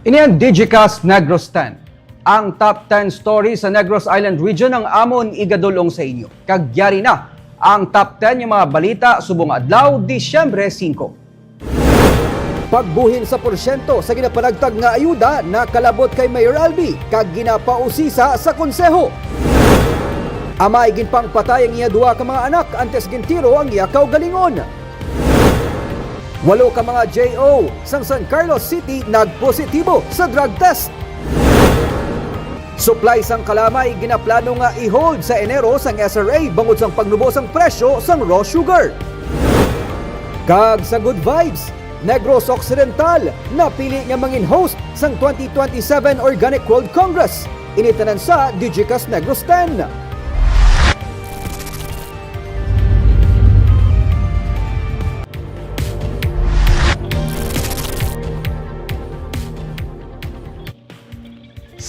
Ini ang Digicast Negros 10. Ang top 10 stories sa Negros Island region ang amon igadulong sa inyo. Kagyari na ang top 10 yung mga balita subong adlaw, Disyembre 5. Pagbuhin sa porsyento sa ginapanagtag nga ayuda na kalabot kay Mayor Albi kag ginapausisa sa konseho. Amay ginpang patay ang iya duha ka mga anak antes gintiro ang iya kaugalingon. 8 ka mga JO sang San Carlos City nagpositibo sa drug test. Supply sang kalamay ginaplano nga i-hold sa Enero sang SRA bangod sang pagnubos ang presyo sang raw sugar. Kag sa good vibes, Negros Occidental napili nga mangin host sang 2027 Organic World Congress. Initanan sa Digicast Negros 10.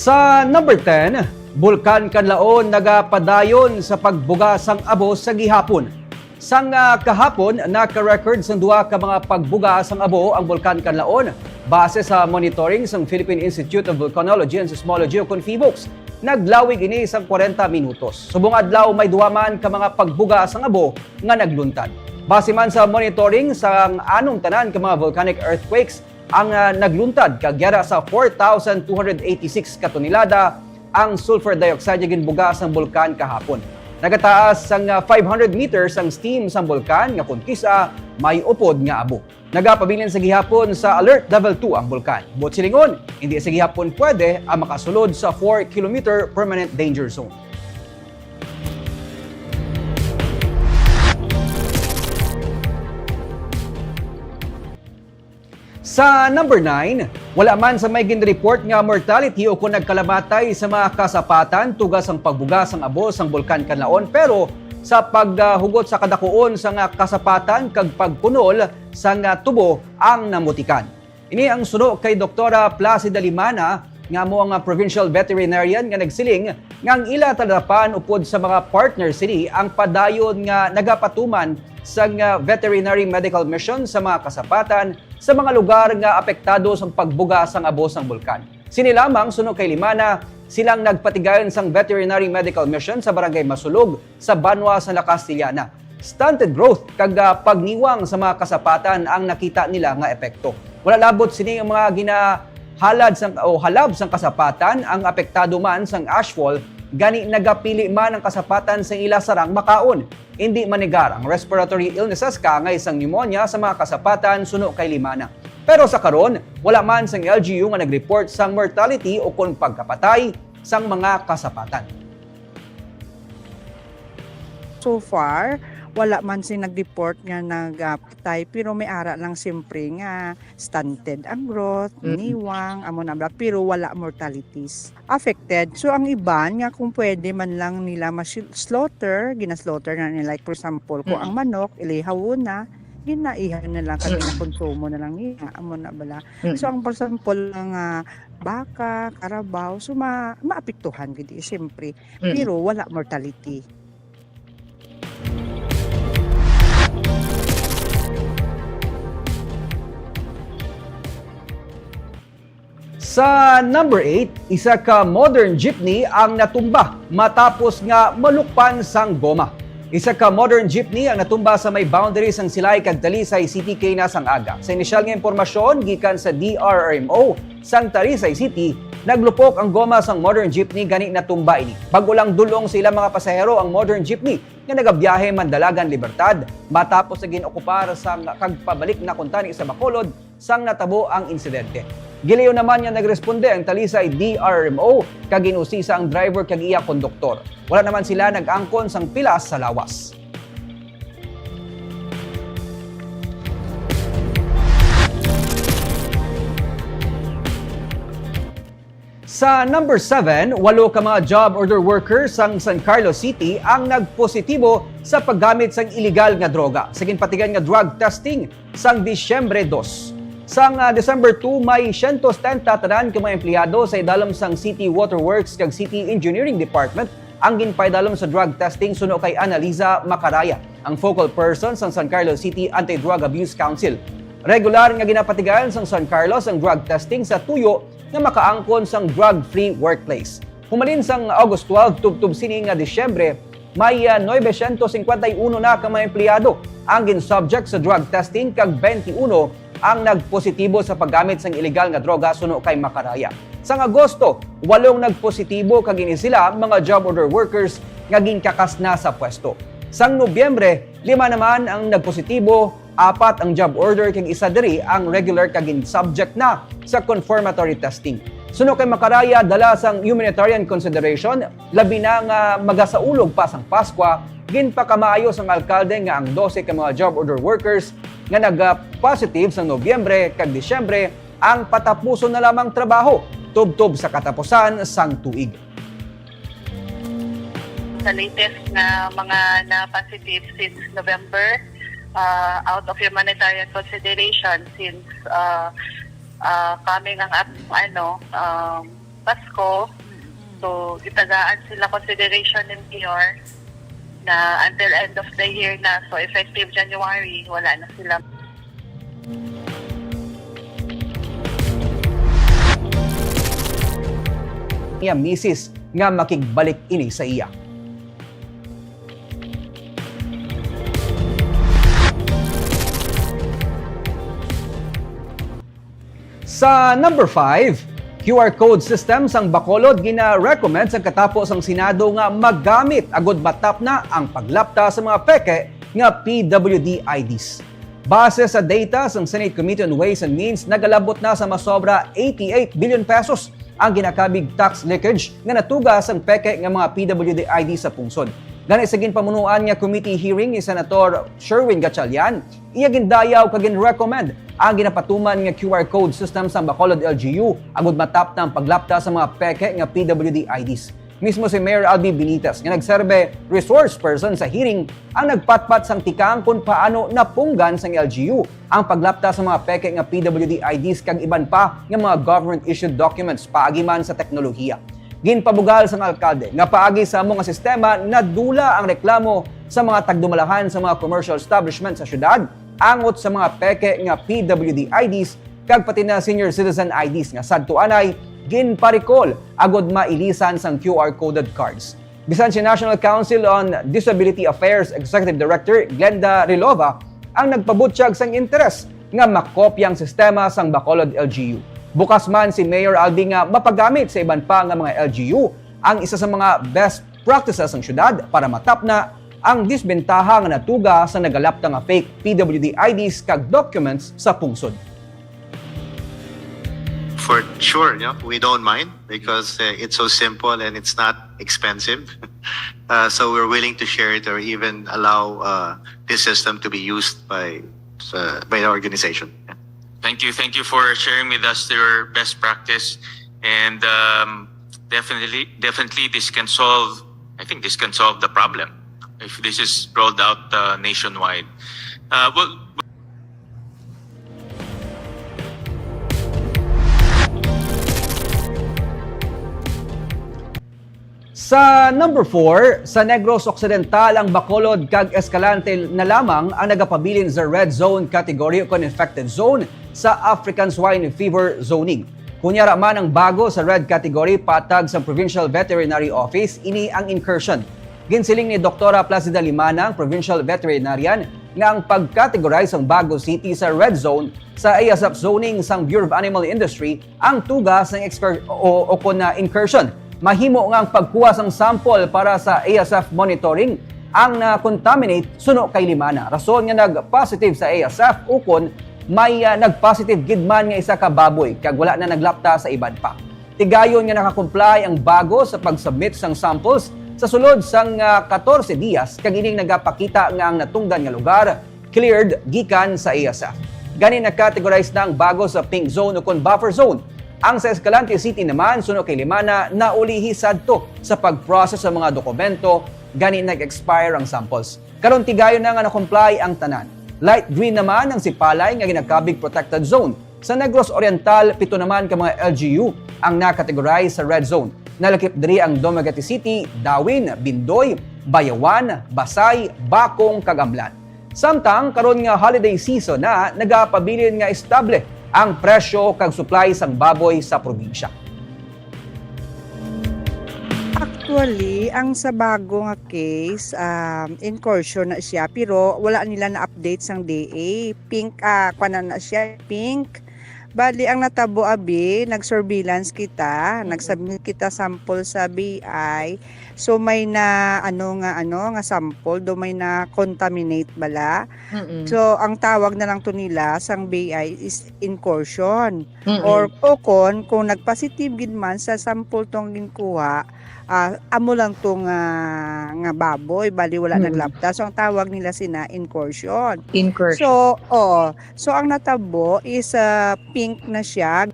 Sa number 10, Bulkan Kanlaon nagapadayon sa pagbuga sang abo sa gihapon. Sang kahapon, naka-record sang duha ka mga pagbuga sang abo ang Bulkan Kanlaon base sa monitoring sang Philippine Institute of Volcanology and Seismology o CONFIVOLCS. Naglawig ini sang 40 minutos. Subong adlaw may duha man ka mga pagbuga sang abo nga nagluntad. Base man sa monitoring sang anong tanan ka mga volcanic earthquakes ang nagluntad kagyara sa 4,286 katonelada ang sulfur dioxide nga ginbuga sang bulkan kahapon. Nagataas sang 500 meters ang steam sang bulkan nga kun kisa may upod nga abo. Nagapabilin sa gihapon sa alert level 2 ang bulkan. Buot silingon, hindi sa gihapon pwede ang makasulod sa 4 km permanent danger zone. Sa number 9, wala man sa may gin-report nga mortality o kung nagkalamatay sa mga kasapatan tugas ang pagbuga sang abo sang Bulkan Kanlaon pero sa paghugot sa kadakuon sa nga kasapatan kag pagpunol sa nga tubo ang namutikan. Ini ang suno kay Doktora Placida Limana nga mo ang provincial veterinarian nga nagsiling nga ang ila talapan upod sa mga partner city ang padayon nga nagapatuman sa veterinary medical mission sa mga kasapatan sa mga lugar nga apektado sa pagbuga sang abo sang bulkan. Sini lamang suno kay Limana silang nagpatigayon sang veterinary medical mission sa barangay Masulog sa Banwa sa La Castellana. Stunted growth kag pagniwang sa mga kasapatan ang nakita nila nga epekto. Wala labot sini ang mga ginahalad sang o halab sang kasapatan ang apektado man sang ashfall gani nagapili man ang kasapatan sa ila sarang makaon. Hindi manigar ang respiratory illnesses kangay sang pneumonia sa mga kasapatan suno kay Limana. Pero sa karon, wala man sang LGU nga nag-report sang mortality o kung pagkapatay sang mga kasapatan. So far, wala man si nag-report nga nagpatay pero may ara lang siyempre nga stunted ang growth, niwang, amon abra pero wala mortalities affected. So ang iban nga kung pwede man lang nila slaughter, gina-slaughter na nila like for example kung ang manok ilihawon na ginaihan na lang kag ginakonsumo na lang niya amon na bala. So ang for example ng baka, karabaw, so maapektuhan gid siyempre pero wala mortality. Sa number 8, isa ka modern jeepney ang natumba matapos nga malukpan sang goma. Isa ka modern jeepney ang natumba sa may boundary sang Silay kag Talisay City kay nasang aga. Sa inisyal nga impormasyon gikan sa DRRMO sang Talisay City, naglupok ang goma sang modern jeepney gani natumba ini. Bago lang dulong sa ilang mga pasahero ang modern jeepney nga nagabiyahe man Dalagan Libertad matapos sa ginokupar sang kagpabalik na kuntani sa Bacolod sang natabo ang insidente. Giliw naman nga nagresponde ang Talisay DRMO kag ginusisa ang driver kag iya konduktor. Wala naman sila nag-angkon sang pilas sa lawas. Sa number 7, 8 ka mga job order workers sang San Carlos City ang nagpositibo sa paggamit sang illegal nga droga. Sa ginpatigan nga drug testing sang Disyembre 2. Sang December 2, may 110 tanan ka mga empleyado sa idalom sang City Waterworks kag City Engineering Department ang ginpaidalom sa drug testing suno kay Analiza Macaraya, ang focal person sa San Carlos City Anti-Drug Abuse Council. Regular nga ginapatigayan sa San Carlos ang drug testing sa tuyo nga makaangkon sang drug-free workplace. Humalin sang August 12 tubtub sini nga Disyembre, may 951 na ka mga empleyado ang ginsubject sa drug testing kag 21 ang nagpositibo sa paggamit sang illegal nga droga suno kay Macaraya. Sang Agosto, 8 nagpositibo kag ini sila mga job order workers nga ginkakas na sa pwesto. Sang Nobyembre, 5 naman ang nagpositibo, 4 ang job order kag isa diri ang regular kag subject na sa confirmatory testing. Suno kay Macaraya, dala sang humanitarian consideration, labi na nga magasaulog pa sang Paskwa, ginpakamaayo sang alkalde nga ang 12 ka mga job order workers nga nag-positive sa Nobyembre kag Disyembre ang patapuson na lamang trabaho tubtob sa katapusan sang tuig. Sa latest na mga na-positive since November, out of humanitarian consideration since coming ang Pasko, so itagaan sila consideration ng Mayor na until end of the year na, so effective January, wala na sila. Iya misis nga makigbalik ini sa iya. Sa number 5, QR code system sang Bacolod gina-recommend sa katapos ang Senado nga maggamit agod matap na ang paglapta sa mga peke nga PWD IDs. Base sa data sang Senate Committee on Ways and Means, nagalabot na sa masobra 88 billion pesos ang ginakabig tax leakage nga natuga sang peke nga mga PWD ID sa pungsod. Gani sa ginpamunuan nga committee hearing ni Senator Sherwin Gatchalian, iya gindayaw kag ginrecommend ang ginapatuman nga QR code system sa Bacolod LGU agud matap na ang paglapta sa mga peke nga PWD IDs. Mismo si Mayor Albi Benitez nga nagserbe resource person sa hearing ang nagpatpat sang tikang kung paano napunggan sang LGU ang paglapta sa mga peke nga PWD IDs kag iban pa nga mga government issued documents paagi man sa teknolohiya. Ginpabugal sang alkalde nga paagi sa mga sistema na dula ang reklamo sa mga tagdumalahan sa mga commercial establishment sa syudad angot sa mga peke nga PWD IDs kag pati na senior citizen IDs nga sadto anay ginparikol agod mailisan sang QR coded cards. Bisan si National Council on Disability Affairs Executive Director Glenda Rilova ang nagpabutsyag sang interes nga makopyang sistema sang Bacolod LGU. Bukas man si Mayor Albi nga mapagamit sa iban pa nga mga LGU ang isa sa mga best practices ng syudad para matap na ang disbentaha nga natuga sa nagalapta nga fake PWD IDs kag documents sa pungsod. For sure, we don't mind because it's so simple and it's not expensive. So we're willing to share it or even allow this system to be used by the organization. Thank you for sharing with us your best practice, and definitely this can solve. I think this can solve the problem if this is rolled out nationwide. Sa number 4, sa Negros Occidental ang Bacolod kag Escalante na lamang ang nagapabilin sa red zone category o infected zone sa African Swine Fever zoning. Kunyara man ang bago sa red category patag sa Provincial Veterinary Office, ini ang incursion. Ginsiling ni Dr. Placida Limana, ang Provincial Veterinarian, nga ang pag-categorize ang Bago City sa red zone sa ASF zoning sang Bureau of Animal Industry ang tugas ng incursion. Mahimo nga ang pagkuha sang sample para sa ASF monitoring ang na-contaminate suno kay Limana. Rason nga nag-positive sa ASF ukon may nag-positive gidman nga isa ka baboy kag wala na naglapta sa iban pa. Tigayon nga nakakomply ang bago sa pag-submit sang samples sa sulod sang 14 dias kag ining nagapakita nga ang natungdan nga lugar cleared gikan sa ASF. Gani na-categorize na ang bago sa pink zone ukon buffer zone. Ang sa Escalante City naman, suno kay Limana, naulihi sadto sa pag-process sa mga dokumento, gani nag-expire ang samples. Karon tigayon na nga na-comply ang tanan. Light green naman ang Sipalay nga ginagkabig protected zone. Sa Negros Oriental, 7 naman ka mga LGU ang na-categorize sa red zone. Nalakip diri ang Dumaguete City, Dawin, Bindoy, Bayawan, Basay, Bakong, Kagamlan. Samtang karon nga holiday season na nagapabilin nga estable ang presyo kag supply sang baboy sa probinsya. Actually, ang sa bago nga case, incursion na siya, pero wala nila na-update sang DA. Pink, kwanan na siya, pink. Bali, ang natabo abi, nag-surveillance kita, nagsubmit kita sample sa BI. So may na nga sample, do may na contaminate bala. So ang tawag na lang to nila sang BI is incursion. Or kung nagpositive gid man sa sample tong ginkuha, amo lang to nga baboy, bali wala naglapta. So ang tawag nila sina incursion. Incursion. So ang natabo is pink na siya.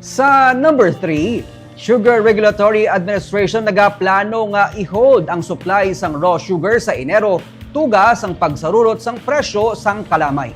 Sa number 3, Sugar Regulatory Administration nagaplano nga i-hold ang supply sang raw sugar sa Enero tugas ang pagsarurot sang presyo sang kalamay.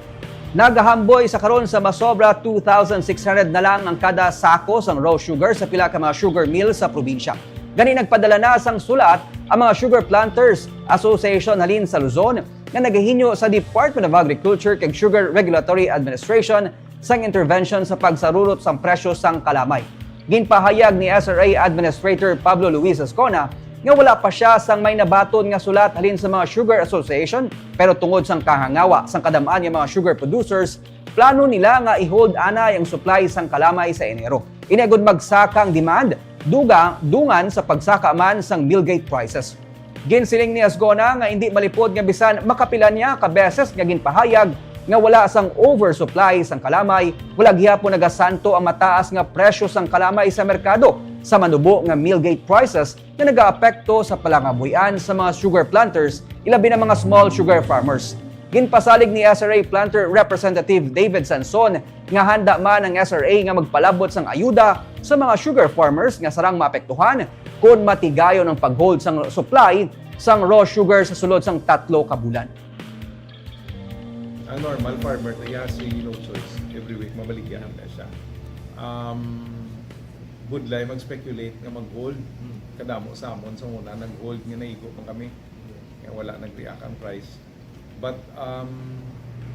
Nagahamboy sa karon sa masobra 2,600 na lang ang kada sako sang raw sugar sa pila ka mga sugar mill sa probinsya. Gani nagpadala na sang sulat ang mga Sugar Planters Association halin sa Luzon nga nagahinyo sa Department of Agriculture kag Sugar Regulatory Administration sang intervention sa pagsarurot sang presyo sang kalamay. Ginpahayag ni SRA Administrator Pablo Luis Ascona nga wala pa siya sang may nabaton nga sulat halin sa mga Sugar Association, pero tungod sang kahangawa sang kadamaan ng mga sugar producers, plano nila nga i-hold anay ang supply sang kalamay sa Enero. Inagod magsakang demand, dungan sa pagsaka man sang millgate prices. Ginsiling ni Ascona nga hindi malipod nga bisan makapilan niya ka beses nga ginpahayag nga wala sang oversupply sang kalamay, wala gihapon nagasanto ang mataas nga presyo sang kalamay sa merkado sa manubo nga millgate prices na nagaapekto sa palangabuyan sa mga sugar planters, ilabi na mga small sugar farmers. Ginpasalig ni SRA Planter Representative David Sanson nga handa man ang SRA nga magpalabot sang ayuda sa mga sugar farmers nga sarang maapektuhan kung matigayon ang pag-hold sang supply sang raw sugar sa sulod sang 3 ka bulan. Ang normal farmer na si no choice every week mabaligyan na siya. Budlay mag-speculate nga mag-hold kadamo sa amon sa muna nag-hold nga naigo pa kami nga wala nag-react ang price. But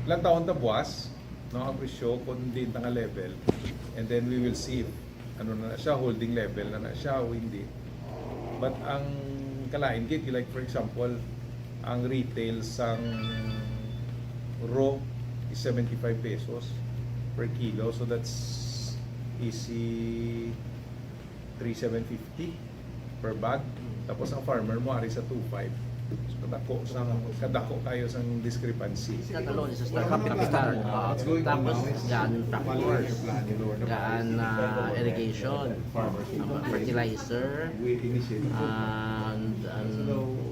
lang taon ta buwas no ang presyo kung din nga level, and then we will see if ano na siya, holding level na siya o hindi. But ang kalain gid like for example ang retail sang raw is 75 pesos per kilo, so that's easy 3,750 per bag. Tapos ang farmer mo ari sa 2,500. So kadako kayo sang discrepancy. That alone is a start. Capital. Tapos gaan tractors, gaan irrigation, fertilizer, and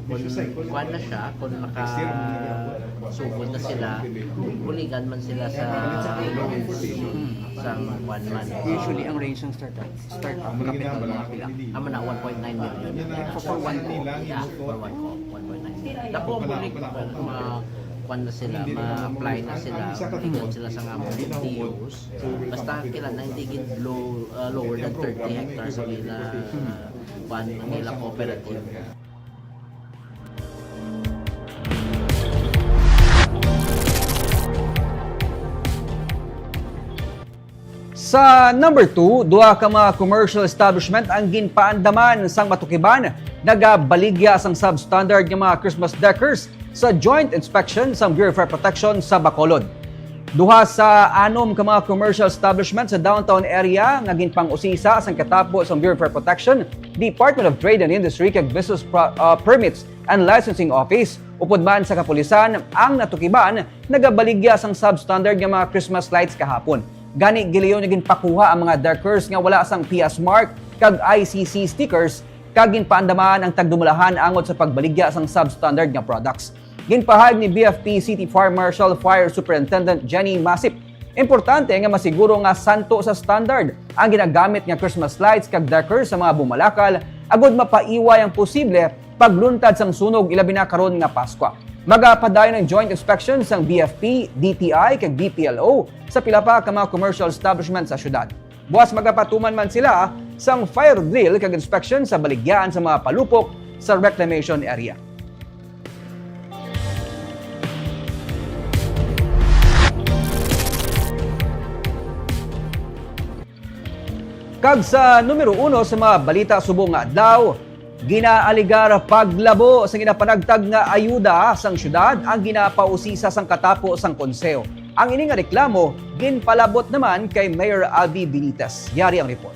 kung na siya, kung nakasugod na sila, buligan man sila sa loans sa kwan man. Usually ang range ng startup capital mga pila. Amo na 1.9 million. For one co. Yeah, for one co. 1.9. Dako bulig kwan na sila, ma-apply na sila, buligan sila sa among LTOs. Basta kailan na hindi lower than 30 hectares ang nila kwan ang nila cooperative. Sa number 2, duha ka mga commercial establishment ang ginpaandaman sang Matukiban nagabaligya sang substandard nga mga Christmas decors sa joint inspection sang Bureau of Fire Protection sa Bacolod. Duha sa 6 ka mga commercial establishment sa downtown area nga ginpang-usisa sang katapo sang Bureau of Fire Protection, Department of Trade and Industry kag Business Permits and Licensing Office. Upod man sa kapulisan, ang Natukiban nagabaligya sang substandard nga mga Christmas lights kahapon. Gani giliyon nga ginpakuha ang mga decors nga wala sang PS mark kag ICC stickers kag ginpaandaman ang tagdumulahan angot sa pagbaligya sang substandard nga products. Ginpahayag ni BFP City Fire Marshal Fire Superintendent Jenny Masip, importante nga masiguro nga santo sa standard ang ginagamit nga Christmas lights kag decors sa mga bumalakal agud mapaiway ang posible pagluntad sang sunog ilabi na karon nga Pasko. Magapadayon ng joint inspection sang BFP, DTI kag BPLO sa pila pa ka mga commercial establishment sa syudad. Buwas magapatuman man sila sang fire drill kag inspection sa baligyan sa mga palupok sa reclamation area. Kag sa numero 1 sa mga balita subong nga adlaw, ginaaligar paglabo sa ginapanagtag nga ayuda sang syudad ang ginapausisa sang katapo sang konseho. Ang ini nga reklamo ginpalabot naman kay Mayor Albi Benitez. Yari ang report.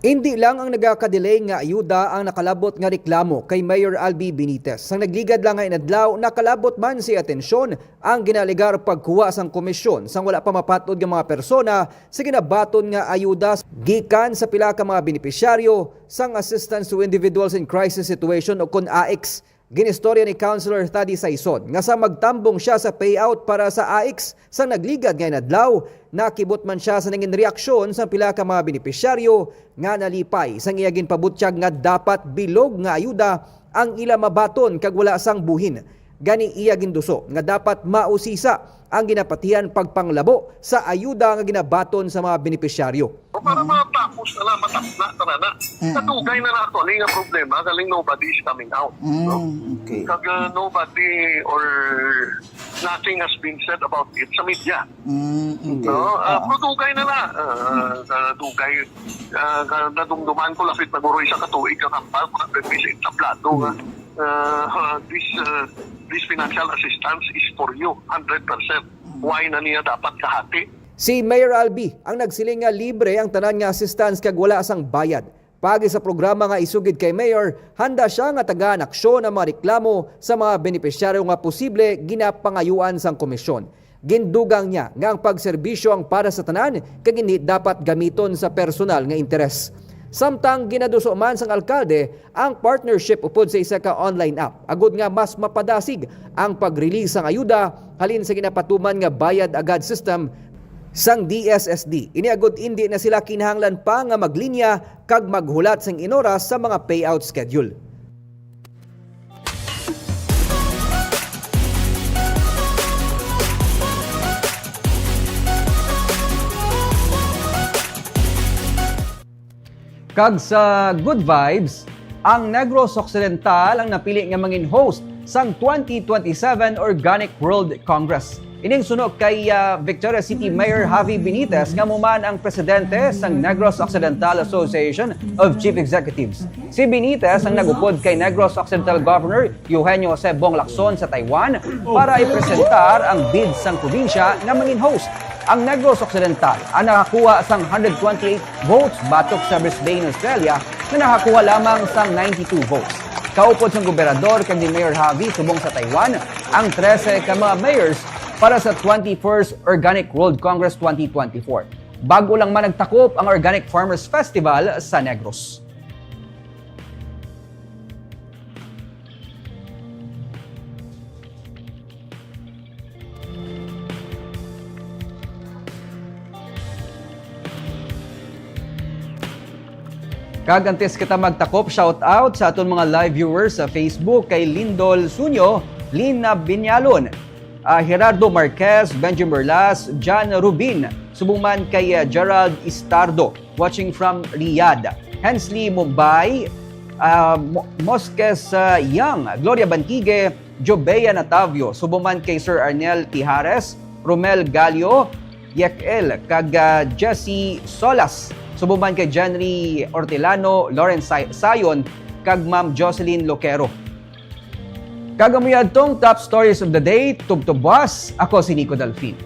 Hindi lang ang nagaka-delay nga ayuda ang nakalabot nga reklamo kay Mayor Albi Benitez. Sang nagligad lang nga inadlaw, nakalabot man si atensyon ang ginaligar pagkuha sang komisyon sang wala pa mapatod nga mga persona sa ginabaton nga ayuda gikan sa pila ka mga benepisyaryo sang Assistance to Individuals in Crisis Situation o kun AICS. Ginistorya ni Councilor Thady Saison nga sa magtambong siya sa payout para sa AICS sang nagligad nga inadlaw, nakibot man siya sa nangin reaksyon sa pila ka mga benepisyaryo nga nalipay sang iya ginpabutyag nga dapat bilog nga ayuda ang ila mabaton kag wala sang buhin. Gani iya ginduso nga dapat mausisa ang ginapatihan pagpanglabo sa ayuda nga ginabaton sa mga benepisyaryo. Para matapos na lang, matapos na, tarana. Natugay na nato, aling nga problema, galing nobody is coming out. No? Okay. Kag nobody or nothing has been said about it sa media. Okay. No? Matugay na na. Natugay, nadungduman ko lapit na guroy sa katuig ka kampal, kung nagpipisa sa plato nga. This financial assistance is for you, 100%. Why na niya dapat kahati? Si Mayor Albi ang nagsiling nga libre ang tanan nga assistance kag wala sang bayad. Pagi sa programa nga isugid kay Mayor, handa siya nga tagaan aksyon ang mga reklamo sa mga benepisyaryo nga posible ginapangayuan sang komisyon. Gindugang niya nga ang pagserbisyo ang para sa tanan kag hindi dapat gamiton sa personal nga interes. Samtang ginaduso man sang alkalde ang partnership upod sa isa ka online app. Agud nga mas mapadasig ang pag-release sang ayuda halin sa ginapatuman nga bayad agad system sang DSSD. Ini agud hindi na sila kinahanglan pa nga maglinya kag maghulat sang inoras sa mga payout schedule. Kag sa Good Vibes, ang Negros Occidental ang napili nga mangin host sang 2027 Organic World Congress. Ining sunod kay Victoria City Mayor Javi Benitez nga muman ang presidente sang Negros Occidental Association of Chief Executives. Si Benitez ang nagupod kay Negros Occidental Governor Eugenio Jose Bong Lacson sa Taiwan para ipresentar ang bid sang probinsya nga mangin host. Ang Negros Occidental ang nakakuha sang 128 votes batok sa Brisbane, Australia na nakakuha lamang sang 92 votes. Kaupod sang gobernador kag ni Mayor Javi subong sa Taiwan ang 13 ka mga mayors para sa 21st Organic World Congress 2024. Bago lang man nagtakop ang Organic Farmers Festival sa Negros. Kagantes kita magtakop, shout out sa aton mga live viewers sa Facebook kay Lindol Sunyo, Lina Binyalon, Gerardo Marquez, Benjamin Berlas, John Rubin, subong man kay Gerald Istardo, watching from Riyadh, Hensley Mumbai, Mosques Young, Gloria Bantigue, Jobea Natavio, subong man kay Sir Arnel Tijares, Romel Galio, Yekel, kag Jesse Solas, subuman kay Jenry Ortilano, Lawrence Sayon, kag Ma'am Jocelyn Loquero. Kagamuyad tong top stories of the day, tubtubwas, ako si Nico Dalfin.